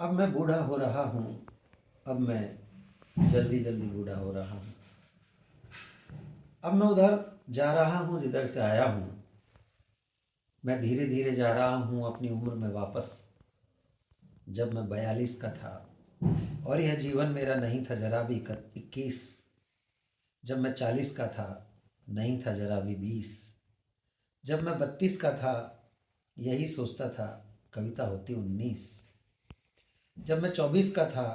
अब मैं बूढ़ा हो रहा हूँ। अब मैं जल्दी जल्दी बूढ़ा हो रहा हूँ। अब मैं उधर जा रहा हूँ जिधर से आया हूँ। मैं धीरे धीरे जा रहा हूँ अपनी उम्र में वापस, जब मैं 42 का था और यह जीवन मेरा नहीं था जरा भी 21। जब मैं 40 का था नहीं था जरा भी 20। जब मैं 32 का था यही सोचता था कविता होती 19। जब मैं 24 का था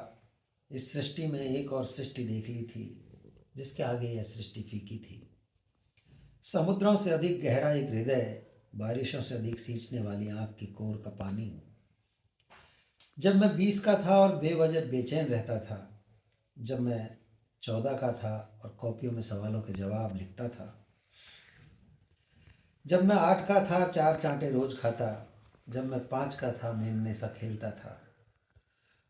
इस सृष्टि में एक और सृष्टि देख ली थी जिसके आगे यह सृष्टि फीकी थी। समुद्रों से अधिक गहरा एक हृदय, बारिशों से अधिक सींचने वाली आंख की कोर का पानी। जब मैं 20 का था और बेवजह बेचैन रहता था। जब मैं 14 का था और कॉपियों में सवालों के जवाब लिखता था। जब मैं 8 का था 4 चांटे रोज खाता। जब मैं 5 का था मेमने सा खेलता था।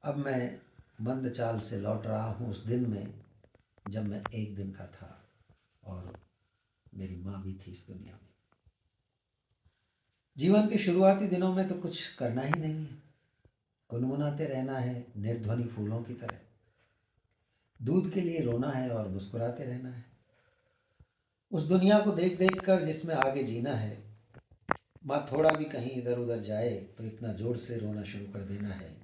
अब मैं मंद चाल से लौट रहा हूँ उस दिन में जब मैं 1 दिन का था और मेरी माँ भी थी इस दुनिया में। जीवन के शुरुआती दिनों में तो कुछ करना ही नहीं है, गुनगुनाते रहना है निर्ध्वनि फूलों की तरह। दूध के लिए रोना है और मुस्कुराते रहना है। उस दुनिया को देख देख कर जिसमें आगे जीना है। माँ थोड़ा भी कहीं इधर उधर जाए तो इतना जोर से रोना शुरू कर देना है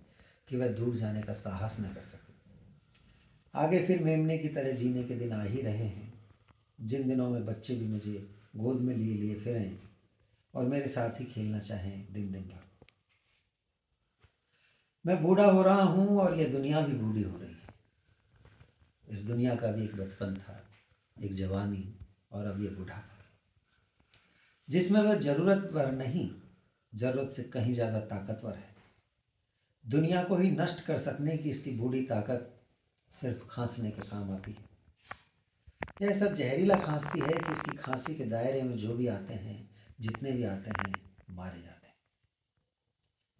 कि वह दूर जाने का साहस न कर सके। आगे फिर मेमने की तरह जीने के दिन आ ही रहे हैं, जिन दिनों में बच्चे भी मुझे गोद में लिए लिए फिरें और मेरे साथ ही खेलना चाहें दिन दिन भर। मैं बूढ़ा हो रहा हूँ और यह दुनिया भी बूढ़ी हो रही है। इस दुनिया का भी एक बचपन था, एक जवानी और अब यह बुढ़ापा, जिसमें वह जरूरत पर नहीं, जरूरत से कहीं ज़्यादा ताकतवर है। दुनिया को ही नष्ट कर सकने की इसकी बूढ़ी ताकत सिर्फ खांसने के काम आती है। यह ऐसा जहरीला खांसती है कि इसकी खांसी के दायरे में जो भी आते हैं, जितने भी आते हैं, मारे जाते हैं।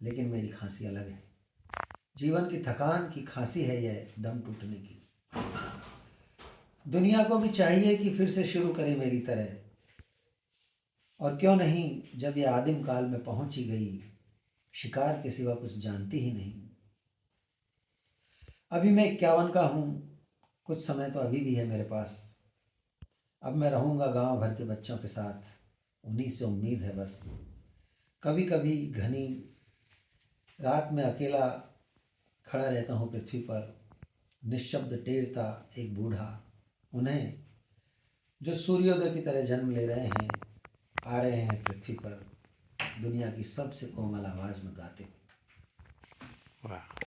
लेकिन मेरी खांसी अलग है। जीवन की थकान की खांसी है यह, दम टूटने की। दुनिया को भी चाहिए कि फिर से शुरू करे मेरी तरह। और क्यों नहीं, जब यह आदिम काल में पहुंच ही गई, शिकार के सिवा कुछ जानती ही नहीं। अभी मैं 51 का हूँ, कुछ समय तो अभी भी है मेरे पास। अब मैं रहूँगा गांव भर के बच्चों के साथ, उन्हीं से उम्मीद है बस। कभी कभी घनी रात में अकेला खड़ा रहता हूँ पृथ्वी पर, निशब्द टेरता एक बूढ़ा उन्हें जो सूर्योदय की तरह जन्म ले रहे हैं, आ रहे हैं पृथ्वी पर दुनिया की सबसे कोमल आवाज़ में गाते। वाह।